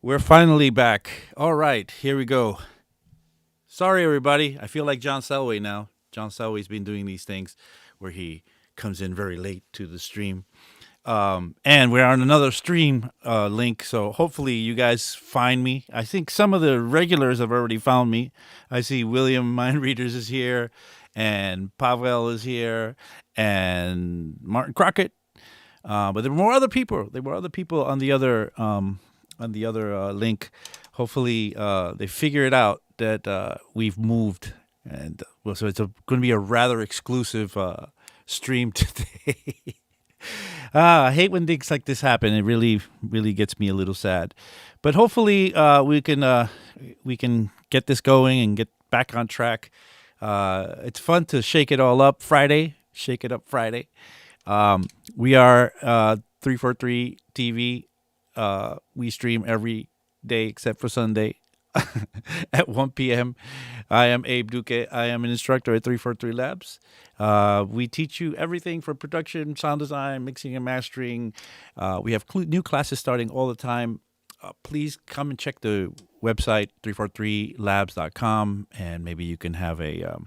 We're finally back. All right, here we go. Sorry, everybody. I feel like John Selway now. John Selway's been doing these things where he comes in very late to the stream. And we're on another stream link, so hopefully you guys find me. I think some of the regulars have already found me. I see William Mind Readers is here, and Pavel is here, and Martin Crockett. But there were more other people. There were other people on the other link. Hopefully, they figure it out that we've moved, and well, so it's going to be a rather exclusive stream today. I hate when things like this happen. It really, really gets me a little sad. But hopefully, we can get this going and get back on track. It's fun to shake it all up Friday. Shake it up Friday. We are 343 TV. We stream every day except for Sunday at 1 p.m. I am Abe Duque. I am an instructor at 343 Labs. We teach you everything from production, sound design, mixing and mastering. We have new classes starting all the time. Please come and check the website 343labs.com, and maybe you can have a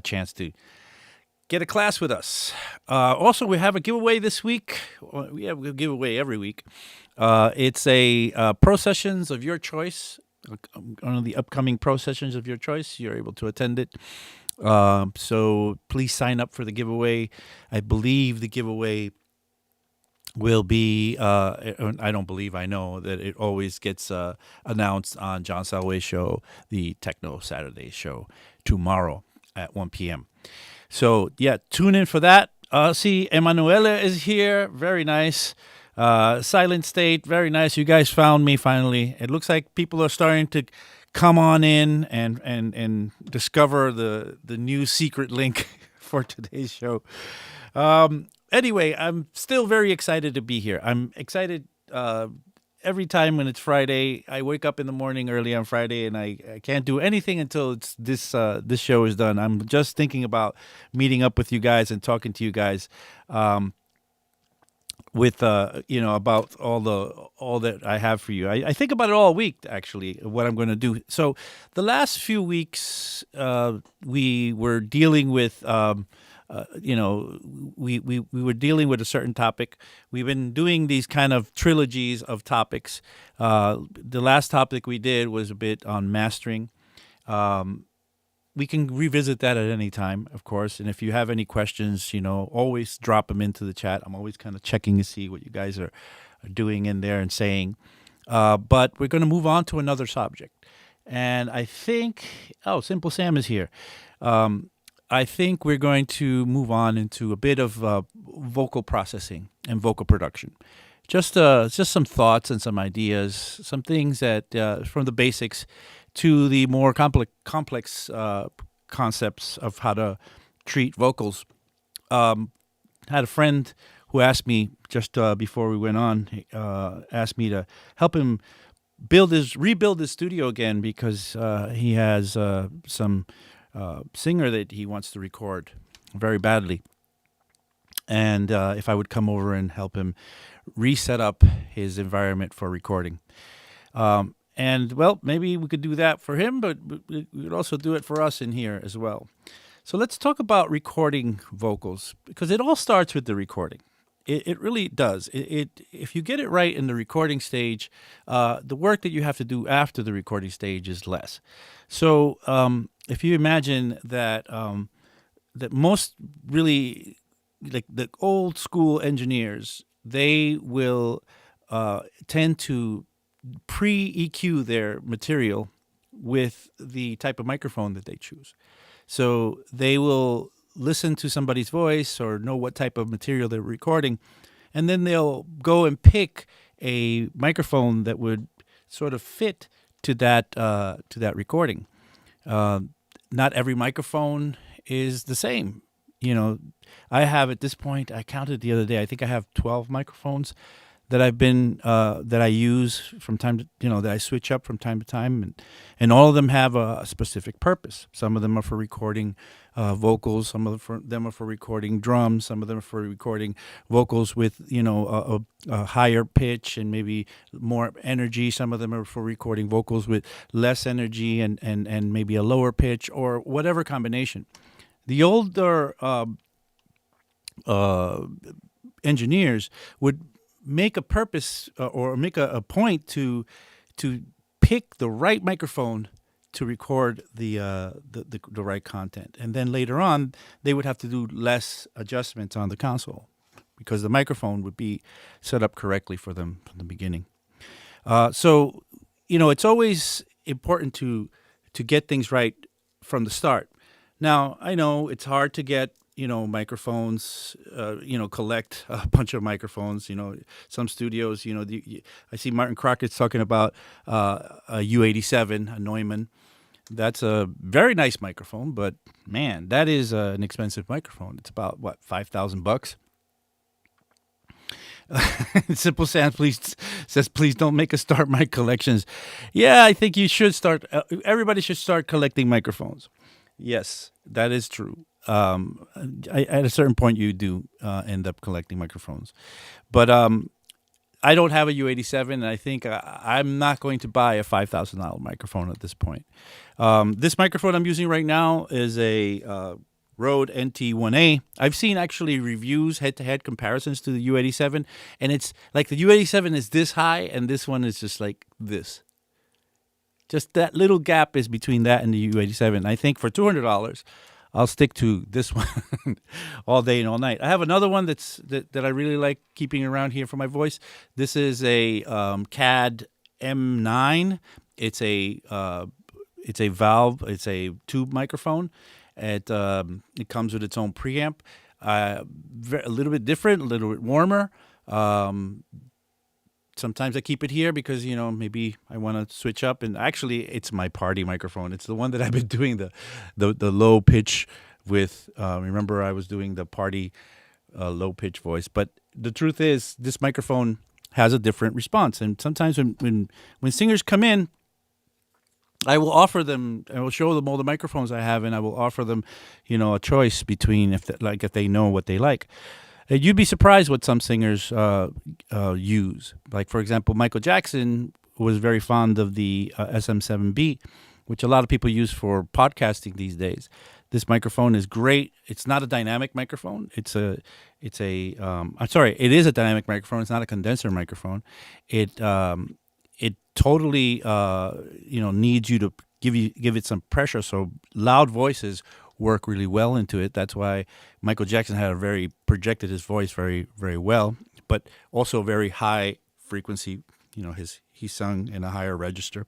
chance to get a class with us. Also, we have a giveaway this week. We have a giveaway every week. It's a pro sessions of your choice. One of the upcoming pro sessions of your choice. You're able to attend it. So please sign up for the giveaway. I believe the giveaway will be, I don't believe, I know that it always gets announced on John Salway's show, the Techno Saturday show, tomorrow at 1 p.m. So, yeah, tune in for that. See, Emanuela is here. Very nice. Silent State, very nice. You guys found me finally. It looks like people are starting to come on in and discover the new secret link for today's show. Anyway, I'm still very excited to be here. I'm excited every time when it's Friday. I wake up in the morning early on Friday, and I can't do anything until it's this show is done. I'm just thinking about meeting up with you guys and talking to you guys. With about all that I have for you. I think about it all week, actually, what I'm going to do. So the last few weeks we were dealing with we were dealing with a certain topic. We've been doing these kind of trilogies of topics. The last topic we did was a bit on mastering. We can revisit that at any time, of course. And if you have any questions, always drop them into the chat. I'm always kind of checking to see what you guys are doing in there and saying. But we're going to move on to another subject. And I think, Simple Sam is here. I think we're going to move on into a bit of vocal processing and vocal production. Just some thoughts and some ideas, some things that from the basics to the more complex concepts of how to treat vocals. Had a friend who asked me just before we went on, asked me to help him rebuild his studio again because he has some singer that he wants to record very badly. And if I would come over and help him reset up his environment for recording. And, well, maybe we could do that for him, but we could also do it for us in here as well. So let's talk about recording vocals, because it all starts with the recording. It really does. If you get it right in the recording stage, the work that you have to do after the recording stage is less. So if you imagine that that most really, like the old school engineers, they will tend to pre-EQ their material with the type of microphone that they choose. So they will listen to somebody's voice or know what type of material they're recording, and then they'll go and pick a microphone that would sort of fit to that recording. Not every microphone is the same. I have at this point, I counted the other day, I think I have 12 microphones that I've been that I use from time to that I switch up from time to time, and all of them have a specific purpose. Some of them are for recording vocals. Some of them are for recording drums. Some of them are for recording vocals with a higher pitch and maybe more energy. Some of them are for recording vocals with less energy and maybe a lower pitch or whatever combination. The older engineers would make a purpose or make a point to pick the right microphone to record the right content, and then later on they would have to do less adjustments on the console because the microphone would be set up correctly for them from the beginning. So it's always important to get things right from the start. Now, I know it's hard to get microphones, collect a bunch of microphones. Some studios, I see Martin Crockett's talking about a U87, a Neumann. That's a very nice microphone, but man, that is an expensive microphone. It's about what, $5,000. Simple Sam says, please don't make us start mic collections. Yeah, I think you should start. Everybody should start collecting microphones. Yes, that is true. At a certain point, you do end up collecting microphones. But I don't have a U87, and I think I'm not going to buy a $5,000 microphone at this point. This microphone I'm using right now is a Rode NT1A. I've seen actually reviews, head-to-head comparisons to the U87, and it's like the U87 is this high, and this one is just like this. Just that little gap is between that and the U87. I think for $200, I'll stick to this one all day and all night. I have another one that I really like keeping around here for my voice. This is a CAD M9. It's a valve. It's a tube microphone. It comes with its own preamp. A little bit different, a little bit warmer. Sometimes I keep it here because, maybe I want to switch up. And actually, it's my party microphone. It's the one that I've been doing the low pitch with. Remember, I was doing the party low pitch voice. But the truth is, this microphone has a different response. And sometimes when singers come in, I will offer them, I will show them all the microphones I have, and I will offer them, a choice between if they know what they like. You'd be surprised what some singers use. Like, for example, Michael Jackson was very fond of the SM7B, which a lot of people use for podcasting these days. This microphone is great. It's not a dynamic microphone. It is a dynamic microphone. It's not a condenser microphone. It totally needs you to give it some pressure, so loud voices work really well into it. That's why Michael Jackson projected his voice very, very well, but also very high frequency. He sung in a higher register.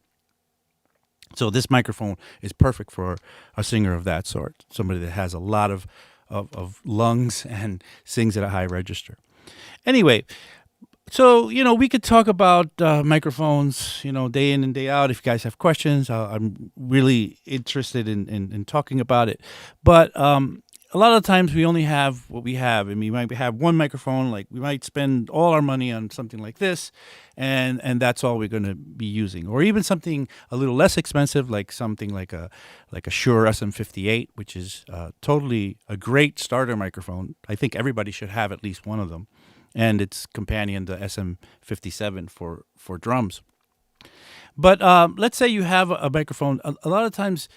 So this microphone is perfect for a singer of that sort, somebody that has a lot of lungs and sings at a high register. Anyway, so, we could talk about microphones, day in and day out. If you guys have questions, I'm really interested in talking about it. But a lot of times we only have what we have, and we might have one microphone. Like, we might spend all our money on something like this, and that's all we're going to be using. Or even something a little less expensive, like something like a Shure SM58, which is totally a great starter microphone. I think everybody should have at least one of them. And its companion, the SM57 for drums. But let's say you have a microphone. A lot of times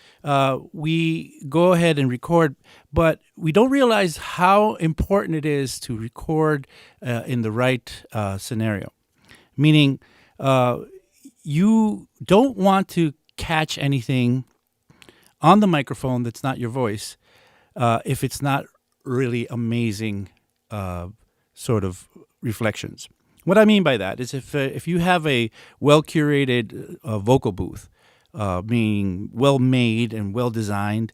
we go ahead and record, but we don't realize how important it is to record in the right scenario. Meaning, you don't want to catch anything on the microphone that's not your voice if it's not really amazing sort of reflections. What I mean by that is if you have a well-curated vocal booth, meaning well-made and well-designed,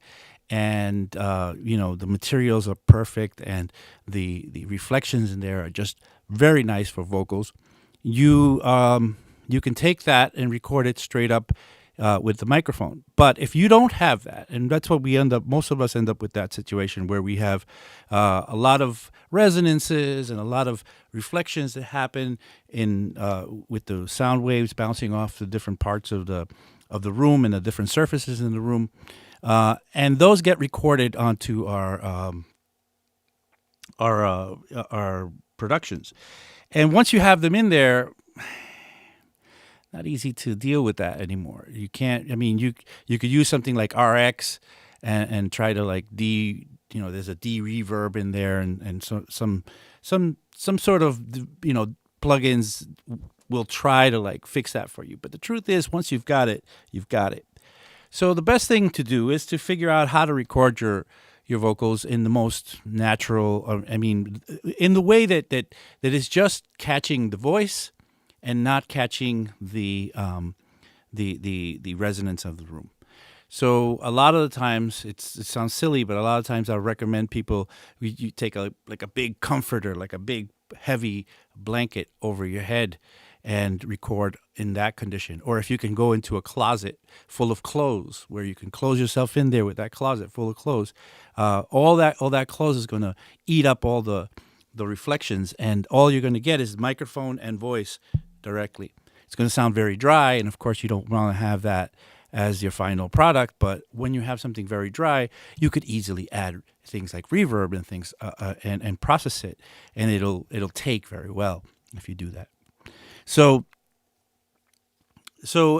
and the materials are perfect, and the reflections in there are just very nice for vocals, you can take that and record it straight up with the microphone. But if you don't have that, and that's what we end up, most of us end up with that situation where we have a lot of resonances and a lot of reflections that happen in with the sound waves bouncing off the different parts of the room and the different surfaces in the room, and those get recorded onto our productions. And once you have them in there, not easy to deal with that anymore. You can't. I mean, you could use something like RX and try to like there's a D reverb in there, and so some sort of plugins will try to like fix that for you. But the truth is, once you've got it, you've got it. So the best thing to do is to figure out how to record your vocals in the most natural. In the way that is just catching the voice and not catching the resonance of the room. So a lot of the times, it sounds silly, but a lot of times I'll recommend people you take a big comforter, like a big heavy blanket over your head, and record in that condition. Or if you can go into a closet full of clothes, where you can close yourself in there with that closet full of clothes, all that clothes is going to eat up all the reflections, and all you're going to get is microphone and voice directly. It's going to sound very dry, and of course you don't want to have that as your final product. But when you have something very dry, you could easily add things like reverb and things and process it, and it'll take very well if you do that. So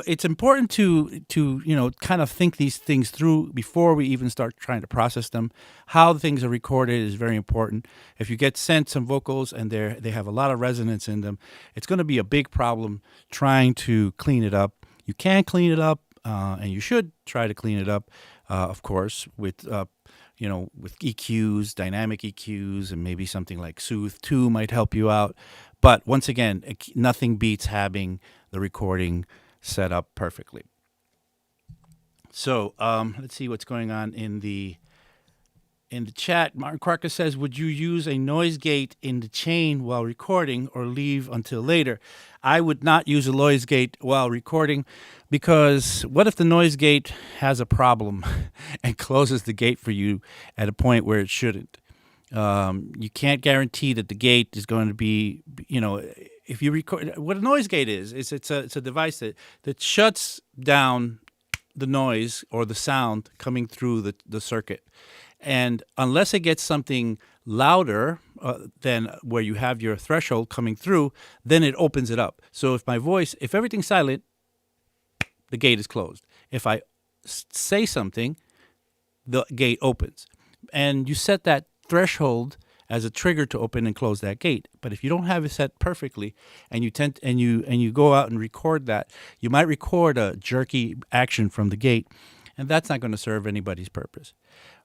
it's important to kind of think these things through before we even start trying to process them. How things are recorded is very important. If you get sent some vocals and they have a lot of resonance in them, it's going to be a big problem trying to clean it up. You can clean it up, and you should try to clean it up, of course, with with EQs, dynamic EQs, and maybe something like Soothe 2 might help you out. But once again, nothing beats having the recording set up perfectly. So let's see what's going on in the chat. Martin Crocker says, would you use a noise gate in the chain while recording or leave until later? I would not use a noise gate while recording, because what if the noise gate has a problem and closes the gate for you at a point where it shouldn't? You can't guarantee that the gate is going to be, if you record. What a noise gate is it's a device that shuts down the noise or the sound coming through the circuit. And unless it gets something louder than where you have your threshold coming through, then it opens it up. So if everything's silent, the gate is closed. If I say something, the gate opens. And you set that threshold as a trigger to open and close that gate. But if you don't have it set perfectly, and you go out and record that, you might record a jerky action from the gate, and that's not going to serve anybody's purpose.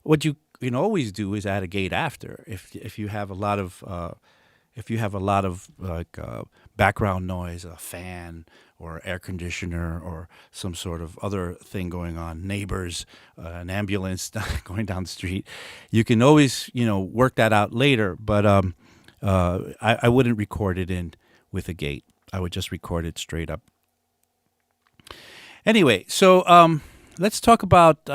What you can always do is add a gate after. If you have a lot of background noise, a fan or air conditioner or some sort of other thing going on, neighbors, an ambulance going down the street, you can always work that out later. But I wouldn't record it in with a gate. I would just record it straight up. Anyway, so let's talk about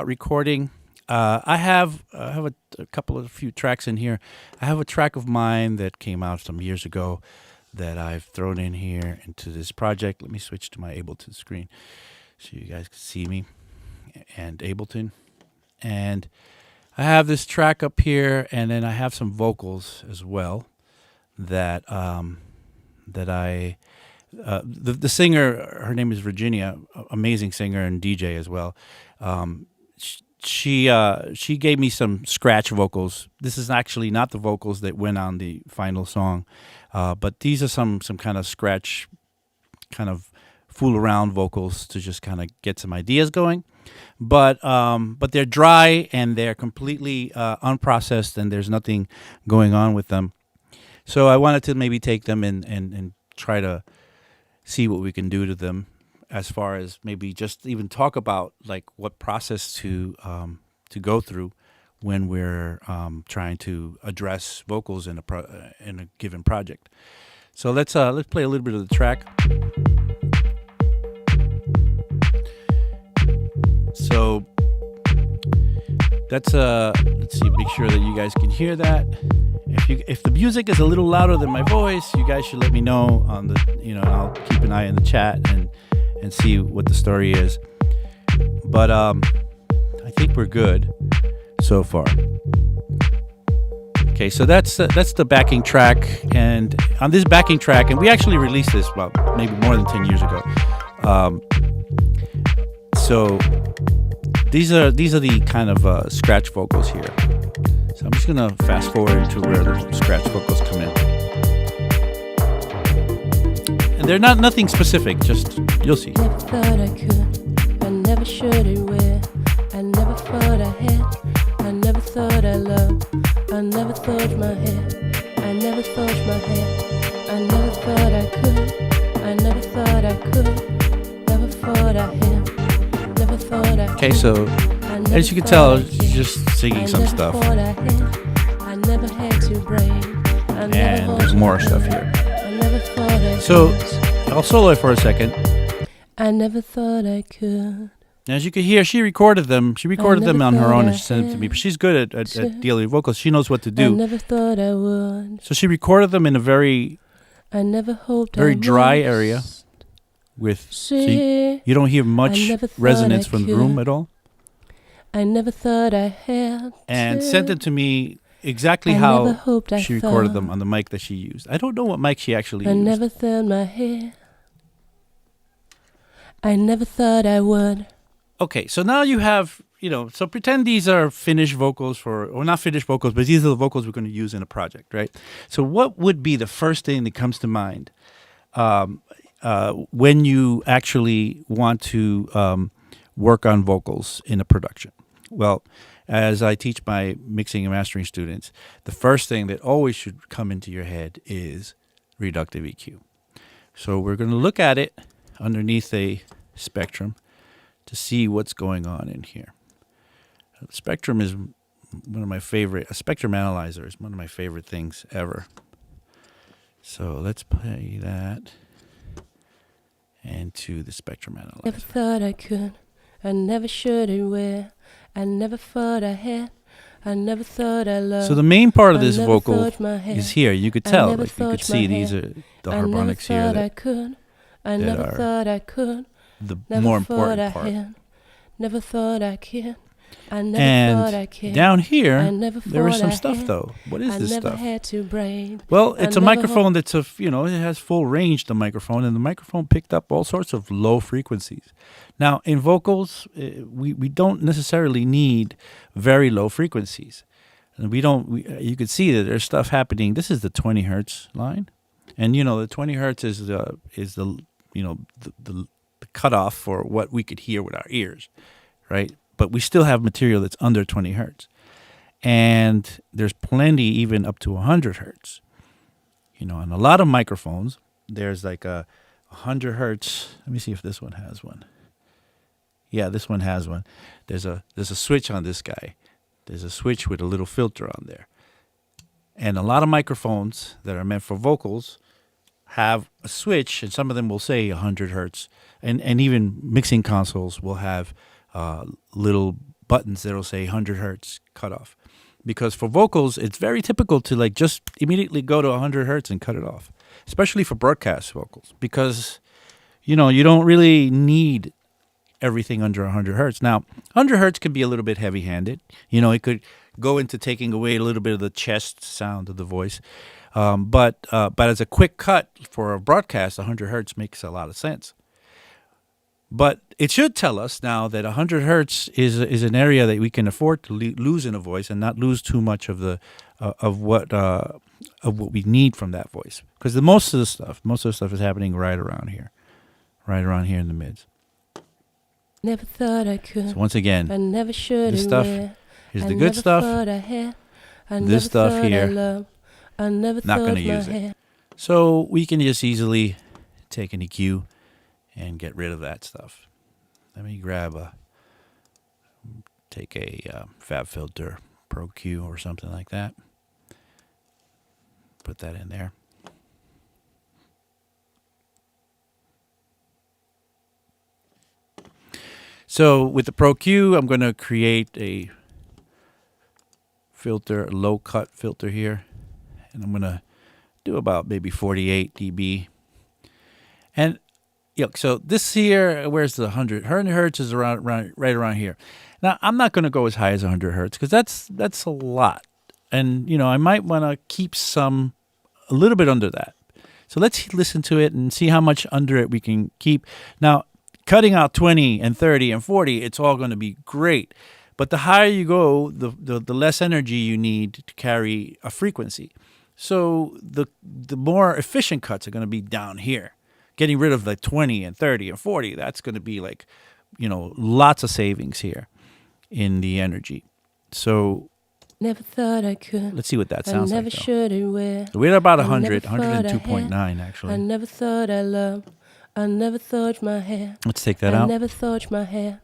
recording. I have a few tracks in here. I have a track of mine that came out some years ago that I've thrown in here into this project. Let me switch to my Ableton screen so you guys can see me and Ableton. And I have this track up here, and then I have some vocals as well that I the singer, her name is Virginia, amazing singer and DJ as well. She gave me some scratch vocals. This is actually not the vocals that went on the final song, but these are some kind of scratch, kind of fool around vocals to just kind of get some ideas going. But they're dry and they're completely unprocessed, and there's nothing going on with them. So I wanted to maybe take them and try to see what we can do to them, as far as maybe just even talk about like what process to go through when we're trying to address vocals in a given project. So let's play a little bit of the track. So that's let's see, make sure that you guys can hear that. If the music is a little louder than my voice, you guys should let me know on the, and I'll keep an eye on the chat and see what the story is. But I think we're good so far. Okay, so that's the backing track, and on this backing track, and we actually released this about maybe more than 10 years ago. So these are the kind of scratch vocals here. So I'm just gonna fast forward to where the scratch vocals come in, and they're nothing specific. Just you'll see. Never thought I could, I never should it wear. I never thought I had, I never thought I loved. I never thought my head, I never thought my head. I never thought I could, I never thought I could. Never thought I had, never thought I could. Okay, so as you can tell, she's just singing some stuff. I never had to brain. And there's more stuff here. So I'll solo it for a second. I never thought I could. As you can hear, she recorded them. She recorded them on her own and she sent them to me. But she's good at dealing with vocals. She knows what to do. I never thought I would. So she recorded them in a very dry area. So you don't hear much resonance from the room at all. I never thought I had. And sent them to me exactly how she recorded them on the mic that she used. I don't know what mic she actually used. I never thought my head. I never thought I would. Okay, so now you have, so pretend these are finished vocals or not finished vocals, but these are the vocals we're going to use in a project, right? So what would be the first thing that comes to mind when you actually want to work on vocals in a production? Well, as I teach my mixing and mastering students, the first thing that always should come into your head is reductive EQ. So we're going to look at it underneath a spectrum to see what's going on in here. A spectrum is one of my favorite, a spectrum analyzer is one of my favorite things ever. So let's play that into the spectrum analyzer. Never thought I could, I never should it wear. I never thought I had, I never thought I loved. So the main part of this vocal is here. You could tell, like you could see these are the harmonics here I never thought I could. The more important part. Never thought I could. I never and thought I could. Down here, there is some stuff though. What is this stuff? I never had to brain. Well, it's a microphone that's it has full range, the microphone, and the microphone picked up all sorts of low frequencies. Now, in vocals, we don't necessarily need very low frequencies. And you could see that there's stuff happening. This is the 20 hertz line. And the 20 hertz is the cutoff for what we could hear with our ears, right? But we still have material that's under 20 hertz. And there's plenty even up to 100 hertz. On a lot of microphones, there's like a 100 hertz. Let me see if this one has one. Yeah, this one has one. There's a switch on this guy. There's a switch with a little filter on there. And a lot of microphones that are meant for vocals have a switch, and some of them will say 100 hertz. And even mixing consoles will have little buttons that will say 100 hertz cutoff. Because for vocals, it's very typical to just immediately go to 100 hertz and cut it off, especially for broadcast vocals, because you don't really need everything under 100 hertz. Now, 100 hertz can be a little bit heavy-handed. It could go into taking away a little bit of the chest sound of the voice. But as a quick cut for a broadcast, 100 hertz makes a lot of sense. But it should tell us now that 100 hertz is an area that we can afford to lose in a voice and not lose too much of the of what we need from that voice, because most of the stuff is happening right around here in the mids. Never thought I could. So once again, I never should. This stuff is the good stuff. This stuff here, not going to use it. So we can just easily take an EQ and get rid of that stuff. Let me take a Fab Filter Pro Q or something like that. Put that in there. So with the Pro Q, I'm going to create a filter, a low cut filter here. And I'm going to do about maybe 48 dB. And so this here, where's the 100? 100 hertz is right around here. Now, I'm not going to go as high as 100 hertz because that's a lot. And, I might want to keep a little bit under that. So let's listen to it and see how much under it we can keep. Now, cutting out 20 and 30 and 40, it's all going to be great. But the higher you go, the less energy you need to carry a frequency. So the more efficient cuts are going to be down here. Getting rid of like 20 and 30 and 40, that's going to be like, lots of savings here in the energy. So never thought I could. Let's see what that sounds like. I never should it wear. So we're at about 100, 102.9 actually. I never thought I loved. I never thought my hair. Let's take that out. I never thought my hair.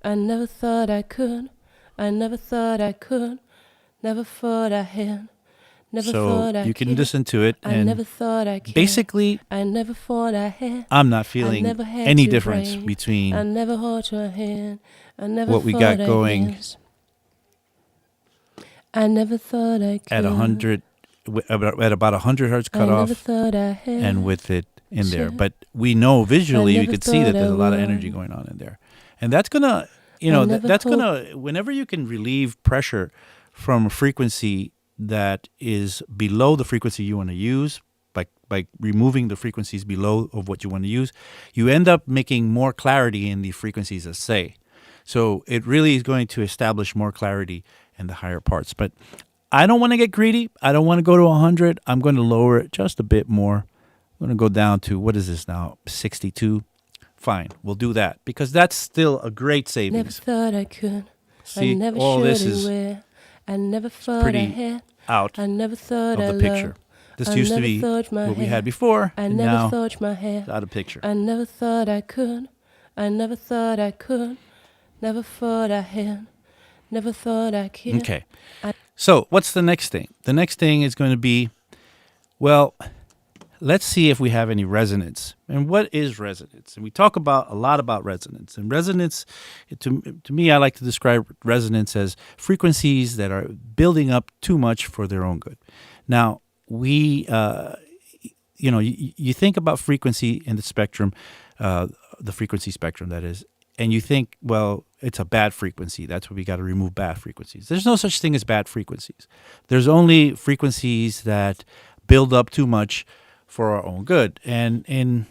I never thought I could. I never thought I could. Never thought I had. Never thought I you can listen to it, and I never thought I could. basically, I never thought I had. I'm not feeling any difference brain. between I never hold your hand. I never what we got going yes. I never thought I could. at 100, at about 100 hertz cutoff, and with it in there. But we know visually, we could see that there's a lot of energy going on in there, and that's gonna, that's gonna. Whenever you can relieve pressure from a frequency that is below the frequency you want to use, by removing the frequencies below of what you want to use, you end up making more clarity in the frequencies that say. So it really is going to establish more clarity in the higher parts. But I don't want to get greedy. I don't want to go to 100. I'm going to lower it just a bit more. I'm going to go down to, what is this now, 62? Fine, we'll do that, because that's still a great savings. Never thought I could. See, I never all this is I never thought pretty I had. out I never thought of the picture. This I used to never be thought my what we hair. had before, I and never now thought my hair. it's out of picture. I never thought I could. I never thought I could. Never thought I had. Never thought I could. Okay. So what's the next thing? The next thing is going to be, well, let's see if we have any resonance. And what is resonance? And we talk a lot about resonance. And resonance, to me, I like to describe resonance as frequencies that are building up too much for their own good. Now, we, you think about frequency in the spectrum, the frequency spectrum, that is, and you think, well, it's a bad frequency. That's why we got to remove bad frequencies. There's no such thing as bad frequencies. There's only frequencies that build up too much for our own good. And in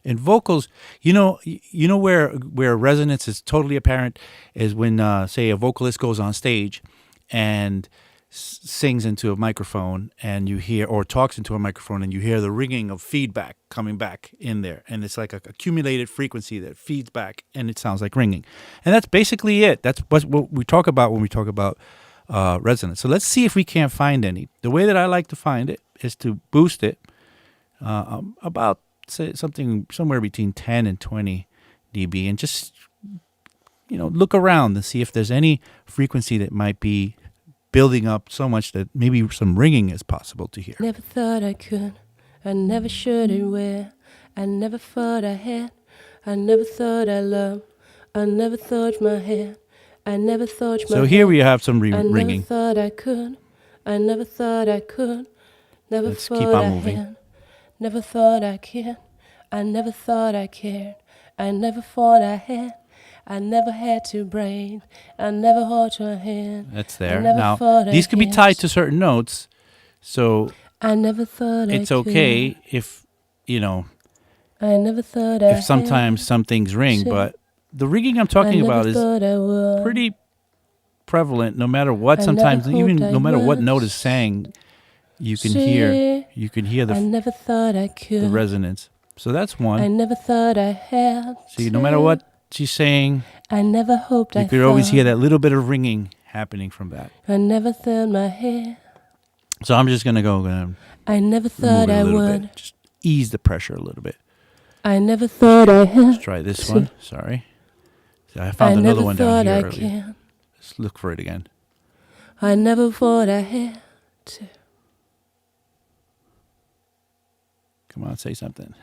vocals, where resonance is totally apparent is when, say, a vocalist goes on stage and sings into a microphone, and you hear, or talks into a microphone, and you hear the ringing of feedback coming back in there, and it's like a accumulated frequency that feeds back, and it sounds like ringing. And that's basically it. That's what we talk about when we talk about resonance. So let's see if we can't find any. The way that I like to find it is to boost it about, say, somewhere between 10 and 20 dB, and just look around and see if there's any frequency that might be building up so much that maybe some ringing is possible to hear. Never thought I could. I never should it wear. I never thought I had. I never thought I loved. I never thought my hair. I never thought my So here we have some ringing. I never thought I could. I never thought I could. Never Let's thought keep on I moving. had. Never thought I cared. I never thought I cared. I never thought I had. I never had to brave. I never held your hand. That's there. never Now, thought I these can be had. tied to certain notes, so I never thought it's I okay could. if, I never thought I if sometimes some things ring, but the ringing I'm talking about is pretty prevalent no matter what. I Sometimes never even hoped no I matter what was. note is sang, you can hear I the never thought I could. resonance. So that's I one. never thought I had. See, no matter what she's saying, I never hoped I you could always thought. hear that little bit of ringing happening from that. I never thought my hair. So I'm just gonna go I never remove thought it a I little would. bit. Just ease the pressure a little bit. I never thought I had. Let's try this one. Sorry. See, I found I another never one down thought here I earlier. can. Let's look for it again. I never thought I had to. Come on, say something.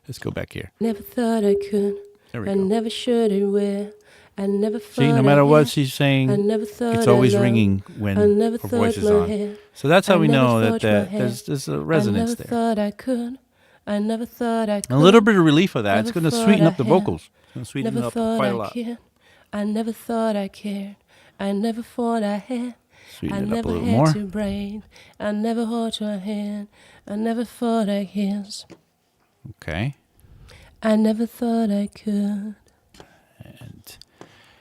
Let's go back here. Never thought I could. There we I go. never should and will. I never thought See, no I matter what had. she's saying, I never thought it's I always loved. ringing I when never her voice thought is my on. head. So that's how I we never know that thought my head. there's a I resonance never there. thought I could. I never thought I could. A little bit of relief of that. It's Never going to thought sweeten I up the had. vocals. It's going to sweeten Never up thought quite a I lot. cared. I never thought I cared. I never thought I had. Sweeten I it up a never little had more. to brave. I never hold your hand. I never thought I kissed. Okay. I never thought I could. And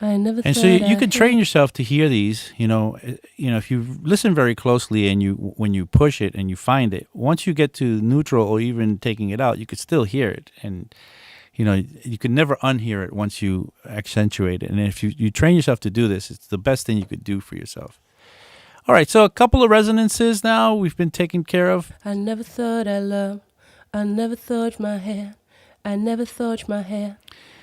I never And thought so you I can had. train yourself to hear these. If you listen very closely and when you push it and you find it, once you get to neutral or even taking it out, you could still hear it. And you can never unhear it once you accentuate it. And if you train yourself to do this, it's the best thing you could do for yourself. All right, so a couple of resonances now we've been taken care of. I never thought I loved. I never thought my hair. I never thought my hair.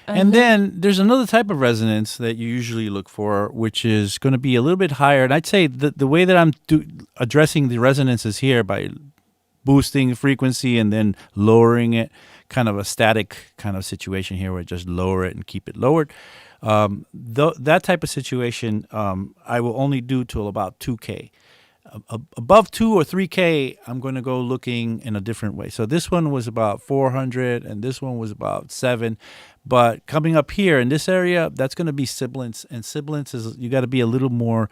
And then there's another type of resonance that you usually look for, which is going to be a little bit higher. And I'd say the way that I'm addressing the resonances here by boosting the frequency and then lowering it, kind of a static kind of situation here where I just lower it and keep it lowered. That type of situation I will only do till about 2K. Above 2 or 3K, I'm going to go looking in a different way. So this one was about 400 and this one was about 7. But coming up here in this area, that's going to be sibilance. And sibilance is, you got to be a little more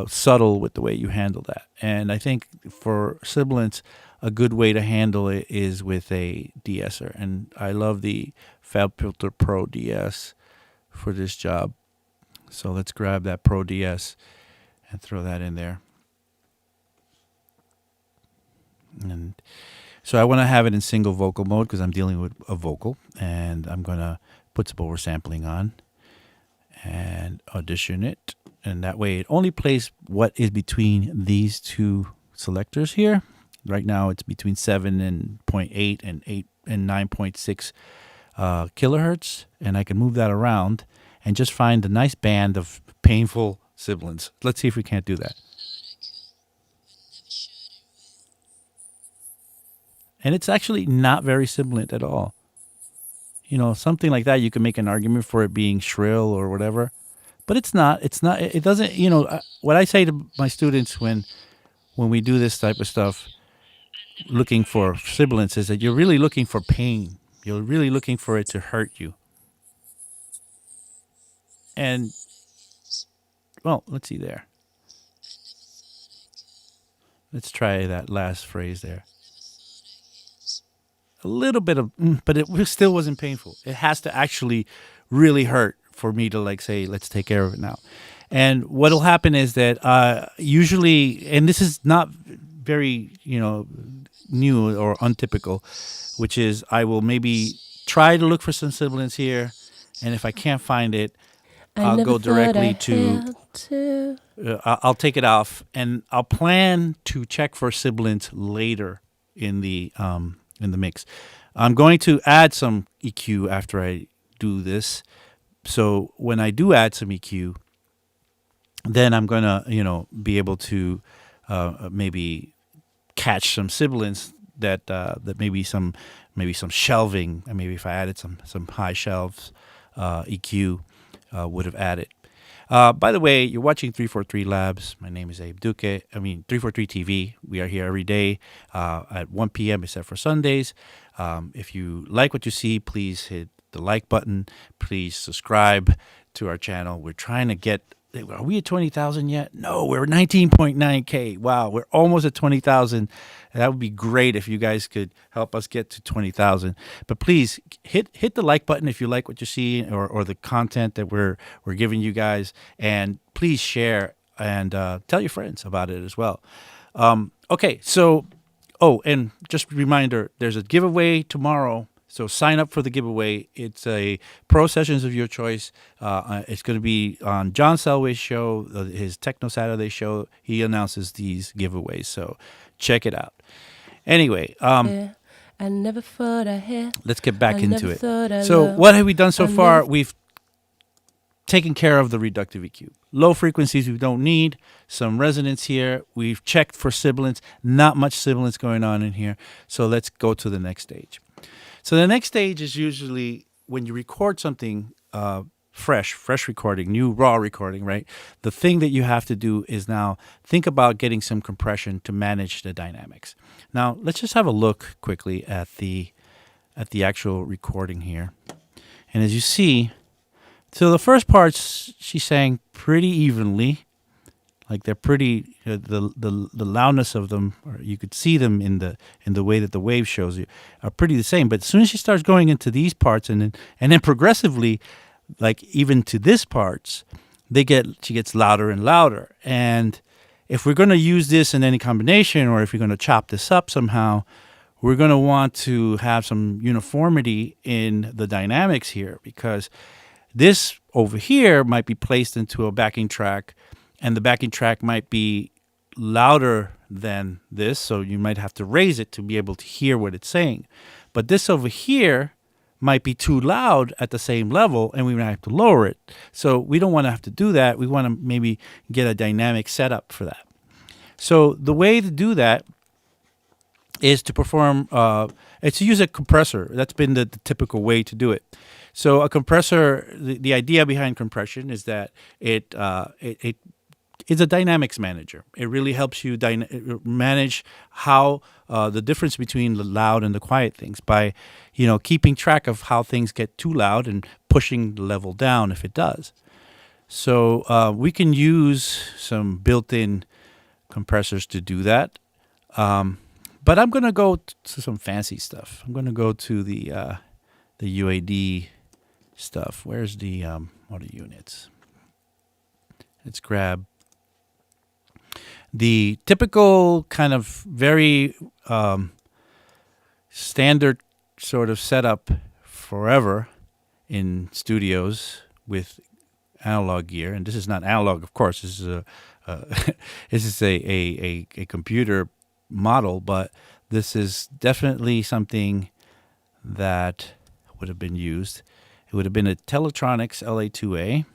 subtle with the way you handle that. And I think for sibilance, a good way to handle it is with a de-esser. And I love the FabFilter Pro DS for this job. So let's grab that Pro DS and throw that in there. And so I want to have it in single vocal mode because I'm dealing with a vocal, and I'm going to put some oversampling on and audition it. And that way it only plays what is between these two selectors here. Right now it's between 7.8 and 8 and 9.6 kilohertz, and I can move that around and just find a nice band of painful sibilance. Let's see if we can't do that. And it's actually not very sibilant at all. Something like that, you can make an argument for it being shrill or whatever. But it's not. It doesn't, what I say to my students when we do this type of stuff, looking for sibilance, is that you're really looking for pain. You're really looking for it to hurt you. And, well, let's see there. Let's try that last phrase there. A little bit of, but it still wasn't painful. It has to actually really hurt for me to say, let's take care of it now. And what'll happen is that usually, and this is not very, new or untypical, which is I will maybe try to look for some sibilance here, and if I can't find it, I'll go directly to I'll take it off, and I'll plan to check for sibilance later in the mix. I'm going to add some EQ after I do this. So when I do add some EQ, then I'm going to, be able to maybe catch some sibilance that maybe some shelving, and maybe if I added some high shelves EQ would have added. By the way, you're watching 343 Labs. My name is Abe Duque. 343 TV. We are here every day at 1 p.m. except for Sundays. If you like what you see, please hit the like button. Please subscribe to our channel. We're trying to get, are we at 20,000 yet? No, we're 19.9K. Wow, we're almost at 20,000. That would be great if you guys could help us get to 20,000. But please hit the like button if you like what you see or the content that we're giving you guys, and please share and tell your friends about it as well. Okay, so and just a reminder, there's a giveaway tomorrow. So sign up for the giveaway. It's a pro sessions of your choice. It's going to be on John Selway's show, his Techno Saturday show. He announces these giveaways, so check it out. Anyway, I never thought I had. let's get back I into never it. thought I So loved. what have we done so I far? never- We've taken care of the reductive EQ. Low frequencies we don't need. Some resonance here. We've checked for sibilance. Not much sibilance going on in here. So let's go to the next stage. So the next stage is usually when you record something fresh recording, new raw recording, right? The thing that you have to do is now think about getting some compression to manage the dynamics. Now, let's just have a look quickly at the actual recording here. And as you see, so the first parts she sang pretty evenly, like they're pretty the loudness of them, or you could see them in the way that the wave shows you, are pretty the same. But as soon as she starts going into these parts and then progressively, like even to this parts, she gets louder and louder. And if we're going to use this in any combination, or if you're going to chop this up somehow, we're going to want to have some uniformity in the dynamics here, because this over here might be placed into a backing track, and the backing track might be louder than this, so you might have to raise it to be able to hear what it's saying. But this over here might be too loud at the same level, and we might have to lower it. So we don't want to have to do that. We want to maybe get a dynamic setup for that. So the way to do that is to perform, it's to use a compressor. That's been the typical way to do it. So a compressor, the idea behind compression is that it is a dynamics manager. It really helps you manage how the difference between the loud and the quiet things by, keeping track of how things get too loud and pushing the level down if it does. So we can use some built-in compressors to do that. But I'm going to go to some fancy stuff. I'm going to go to the UAD stuff. Where's the audio units? Let's grab the typical kind of very standard sort of setup forever in studios with analog gear. And this is not analog, of course. This is this is a computer model, but this is definitely something that would have been used. It would have been a Teletronics LA2A,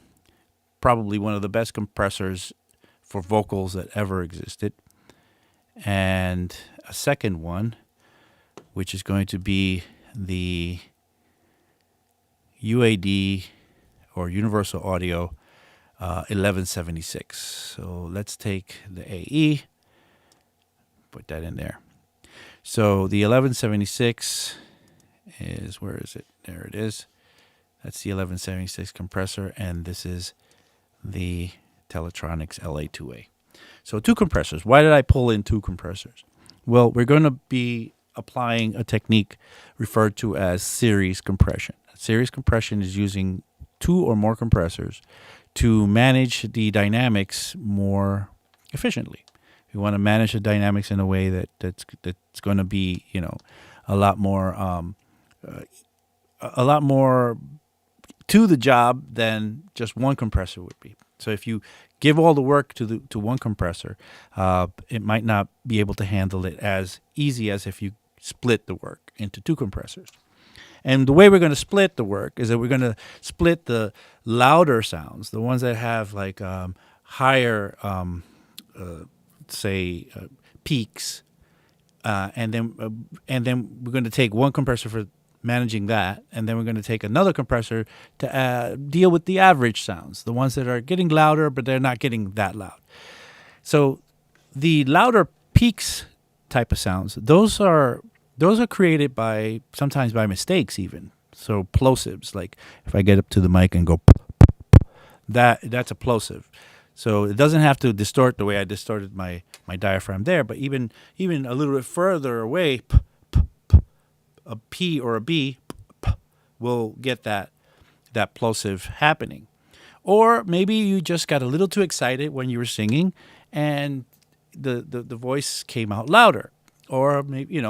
probably one of the best compressors for vocals that ever existed. And a second one, which is going to be the UAD or Universal Audio 1176. So let's take the AE, put that in there. So the 1176 is, where is it? There it is. That's the 1176 compressor, and this is the Teletronics LA2A. So two compressors. Why did I pull in two compressors? Well, we're going to be applying a technique referred to as series compression. Series compression is using two or more compressors to manage the dynamics more efficiently. We want to manage the dynamics in a way that's going to be, a lot more to the job than just one compressor would be. So if you give all the work to one compressor, it might not be able to handle it as easy as if you split the work into two compressors. And the way we're going to split the work is that we're going to split the louder sounds, the ones that have like higher, peaks, and then we're going to take one compressor for managing that, and then we're going to take another compressor to deal with the average sounds, the ones that are getting louder but they're not getting that loud. So the louder peaks type of sounds, those are created sometimes by mistakes even. So plosives, like if I get up to the mic and go that's a plosive. So it doesn't have to distort the way I distorted my diaphragm there, but even a little bit further away, a P or a B will get that plosive happening. Or maybe you just got a little too excited when you were singing and the voice came out louder. Or maybe,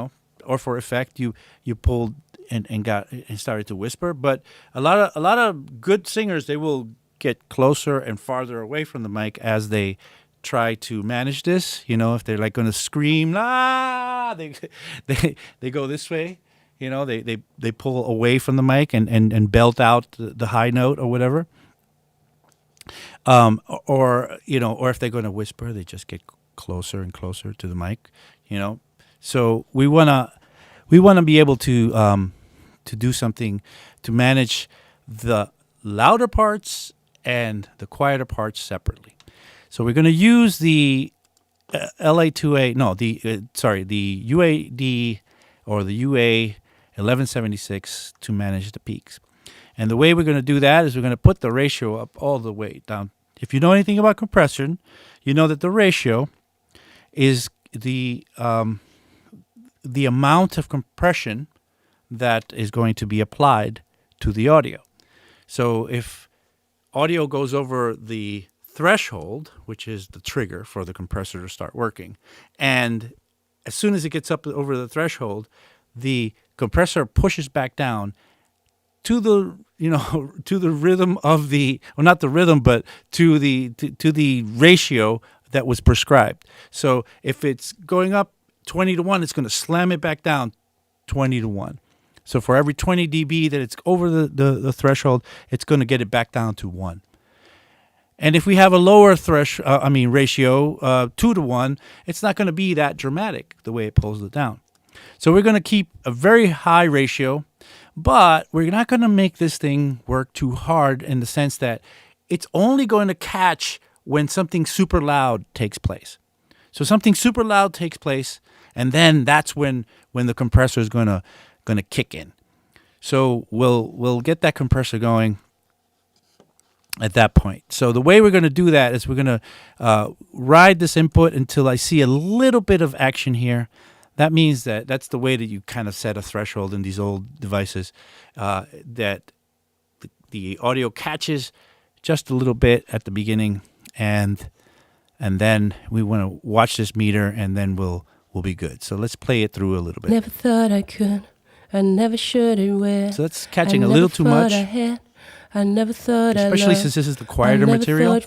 or for effect you pulled and started to whisper. But a lot of good singers, they will get closer and farther away from the mic as they try to manage this. If they're like going to scream, they go this way. They pull away from the mic and belt out the high note or whatever. Or if they're going to whisper, they just get closer and closer to the mic. So we wanna be able to do something to manage the louder parts and the quieter parts separately. So we're going to use the LA2A, no, the UAD or the UA 1176 to manage the peaks. And the way we're going to do that is we're going to put the ratio up all the way down. If you know anything about compression, you know that the ratio is the amount of compression that is going to be applied to the audio. So if audio goes over the threshold, which is the trigger for the compressor to start working, and as soon as it gets up over the threshold, the compressor pushes back down to the to the rhythm of the, well, not the rhythm, but to the ratio that was prescribed. So if it's going up 20-1, it's going to slam it back down 20-1. So for every 20 dB that it's over the threshold, it's going to get it back down to 1. And if we have a lower ratio, 2-1, it's not going to be that dramatic the way it pulls it down. So we're going to keep a very high ratio, but we're not going to make this thing work too hard in the sense that it's only going to catch when something super loud takes place. So something super loud takes place, and then that's when the compressor is going to kick in. So we'll get that compressor going at that point. So the way we're going to do that is we're going to ride this input until I see a little bit of action here. That means that's the way that you kind of set a threshold in these old devices, that the audio catches just a little bit at the beginning, and then we want to watch this meter, and then we'll be good. So let's play it through a little bit. Never thought I could, I never should and will. So that's catching a little too much. I never thought especially since this is the quieter material.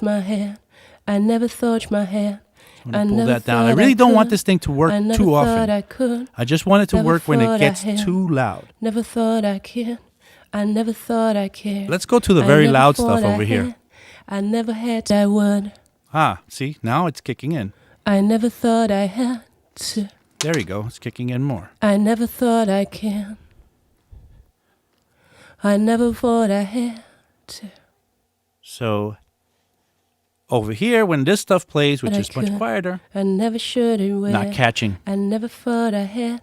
I never thought my head. I'm going to pull that down. I really don't want this thing to work too often. I just want it to work when it gets too loud. Never thought I could. I never thought I cared. Let's go to the very loud stuff over here. I never had I would. See, now it's kicking in. I never thought I had to. There you go. It's kicking in more. I never thought I can. I never thought I had to. So over here, when this stuff plays, which is much quieter, I never should and will. Not catching. I never thought I had.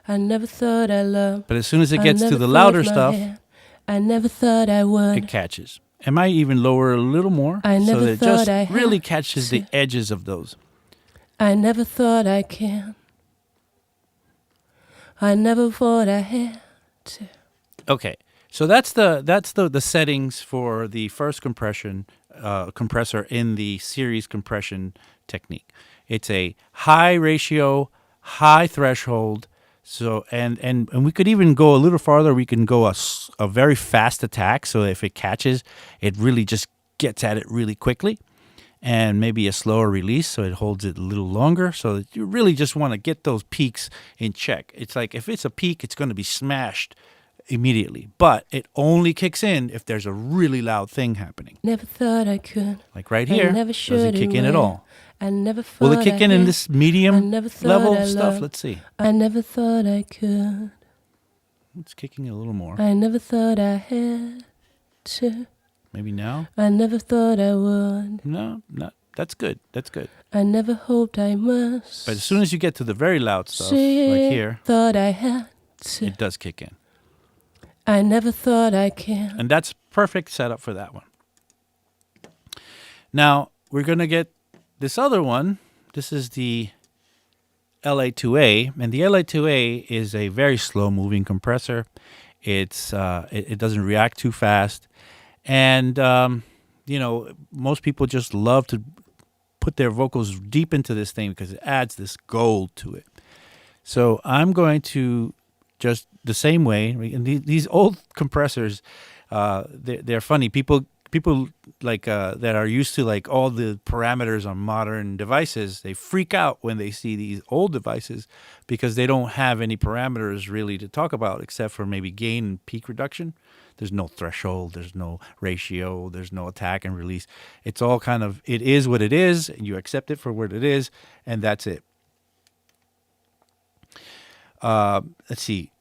I never thought I loved. But as soon as it gets to the louder stuff, I never thought I would. It catches. I might even lower a little more so that it just really catches the edges of those. I never thought I can. I never thought I had to. Okay, so that's the settings for the first compressor in the series compression technique. It's a high ratio, high threshold. So and we could even go a little farther. We can go a very fast attack. So if it catches, it really just gets at it really quickly, and maybe a slower release, so it holds it a little longer. So that you really just want to get those peaks in check. It's like if it's a peak, it's going to be smashed immediately, but it only kicks in if there's a really loud thing happening. Never thought I could. Like right here, doesn't kick in at all. I never thought Will it kick in this medium level stuff? Let's see. I never thought I could. It's kicking a little more. I never thought I had to. Maybe now? I never thought I would. No, not. That's good. That's good. I never hoped I must. But as soon as you get to the very loud stuff, like here, thought I had to. It does kick in. I never thought I can. And that's perfect setup for that one. Now, we're going to get this other one. This is the LA2A, and the LA2A is a very slow-moving compressor. It's it doesn't react too fast, and most people just love to put their vocals deep into this thing because it adds this gold to it. So I'm going to just the same way. And these old compressors, they're funny. People like that are used to like all the parameters on modern devices, they freak out when they see these old devices because they don't have any parameters really to talk about except for maybe gain and peak reduction. There's no threshold, there's no ratio, there's no attack and release. It's all kind of, it is what it is, and you accept it for what it is, and that's it. Let's see.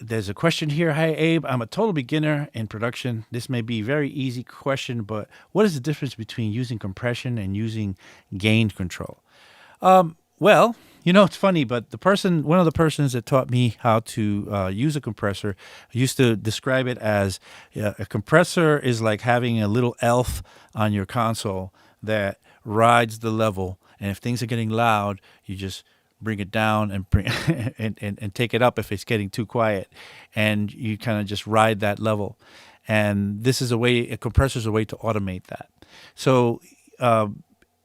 there's a question here. Hi, Abe. I'm a total beginner in production. This may be a very easy question, but what is the difference between using compression and using gain control? Well, it's funny, but one of the persons that taught me how to use a compressor used to describe it as a compressor is like having a little elf on your console that rides the level. And if things are getting loud, you just bring it down and bring and take it up if it's getting too quiet, and you kind of just ride that level. And this is a compressor is a way to automate that. So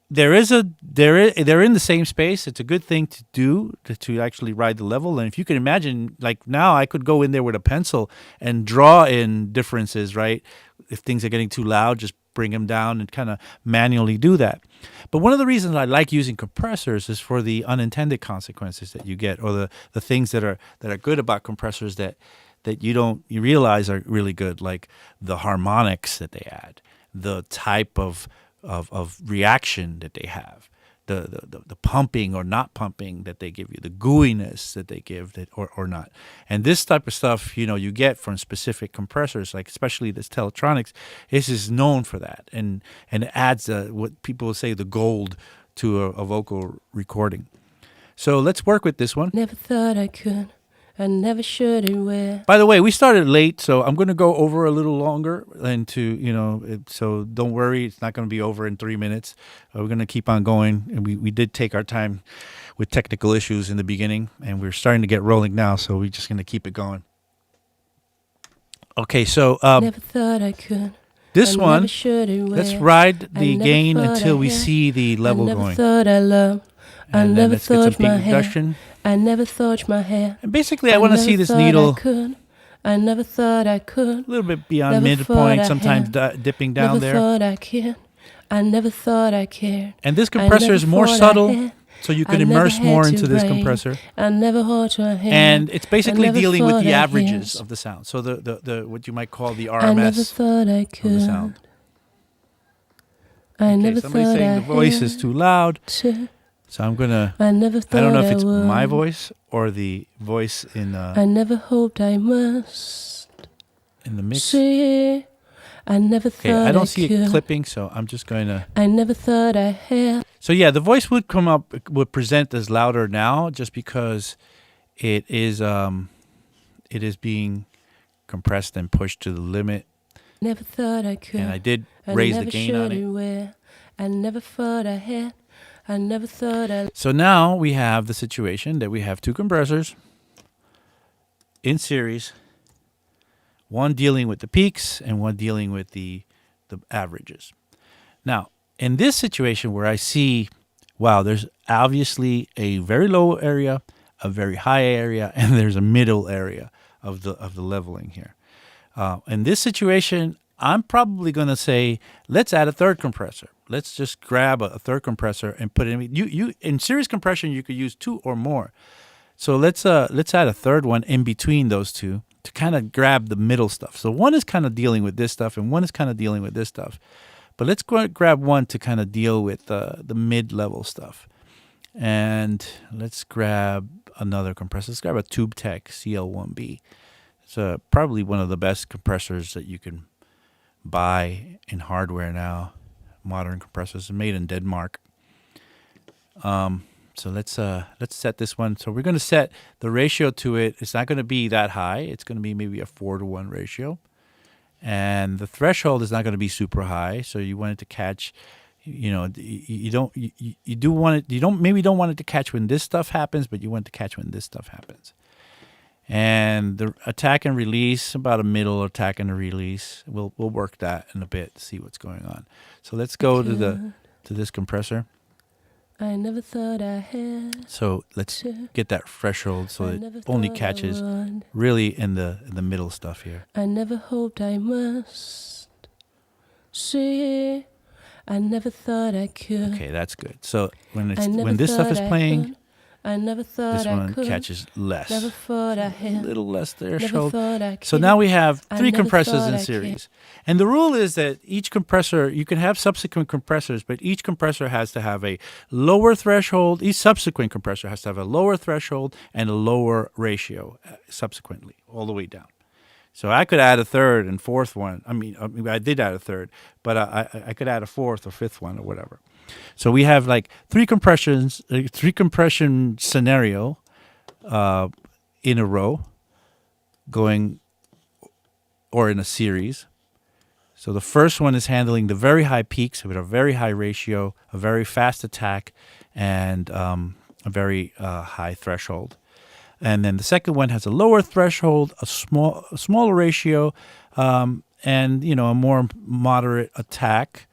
they're in the same space. It's a good thing to do to actually ride the level. And if you can imagine, like now I could go in there with a pencil and draw in differences, right? If things are getting too loud, just bring them down and kind of manually do that. But one of the reasons I like using compressors is for the unintended consequences that you get, or the things that are good about compressors that you realize are really good, like the harmonics that they add, the type of reaction that they have, the pumping or not pumping that they give you, the gooiness that they give or not. And this type of stuff, you get from specific compressors, like especially this Teletronics. This is known for that, and it adds what people would say the gold to a vocal recording. So let's work with this one. Never thought I could. I never should and will. By the way, we started late, so I'm going to go over a little longer, and so don't worry, it's not going to be over in 3 minutes. We're going to keep on going, and we did take our time with technical issues in the beginning, and we're starting to get rolling now, so we're just going to keep it going. Okay, so never thought I could. This I one, never should and will. let's ride the gain thought until I we had. see the level I never going. thought I loved. I And then never let's get some thought my peak hair. reduction. I never thought my hair. And basically, I want to see never this thought needle I could. I never thought I could. a little bit beyond Never midpoint, thought I sometimes had. dipping down Never there. thought I cared. I never thought I cared. And this I compressor never is more thought I subtle, had. so you I can never immerse had more to into this brain. compressor. I never hurt her hand. And it's basically never dealing with thought the I averages had. of the sound. So the what you might call the I never RMS thought I of the could. sound. I Okay, never somebody's thought saying I the voice had is too loud. to. So I'm gonna. I never thought I don't know if I it's would. my voice or the voice in I never hoped I must. in the mix. See, I never Okay, thought I don't I see could. it clipping, so I'm just going to. I never thought I had. So yeah, the voice would present as louder now, just because it is being compressed and pushed to the limit. Never thought I could. And I did I raise the never gain on should it. and will. I never thought I had. I never thought I. So now we have the situation that we have two compressors in series, one dealing with the peaks and one dealing with the averages. Now, in this situation where I see, wow, there's obviously a very low area, a very high area, and there's a middle area of the leveling here. In this situation, I'm probably going to say, let's add a third compressor. Let's just grab a third compressor and put it in. You in series compression, you could use two or more. So let's add a third one in between those two to kind of grab the middle stuff. So one is kind of dealing with this stuff, and one is kind of dealing with this stuff. But let's grab one to kind of deal with the mid-level stuff. And let's grab another compressor. Let's grab a Tube Tech CL1B. It's probably one of the best compressors that you can buy in hardware now. Modern compressors made in Denmark. So let's set this one. So we're going to set the ratio to it. It's not going to be that high. It's going to be maybe a 4-to-1 ratio. And the threshold is not going to be super high. So you want it to catch, you don't want it to catch when this stuff happens, but you want it to catch when this stuff happens. And the attack and release, about a middle attack and a release. We'll work that in a bit to see what's going on. So let's go to this compressor. I never thought I had. So let's get that threshold so I it never only thought I catches would. really in the middle stuff here. I never hoped I must. See, I never thought I could. Okay, that's good. So when I never this stuff thought is I playing, could. I never thought This I one could. catches less. Never thought I A had. little less Never threshold. thought I So could. now we have I three never compressors thought in I could. series. And the rule is that each compressor, you can have subsequent compressors, but each compressor has to have a lower threshold. Each subsequent compressor has to have a lower threshold and a lower ratio subsequently, all the way down. So I could add a third and fourth one. I did add a third, but I could add a fourth or fifth one or whatever. So we have like three compression scenario in a row going or in a series. So the first one is handling the very high peaks with a very high ratio, a very fast attack, and a very high threshold. And then the second one has a lower threshold, a smaller ratio, and a more moderate attack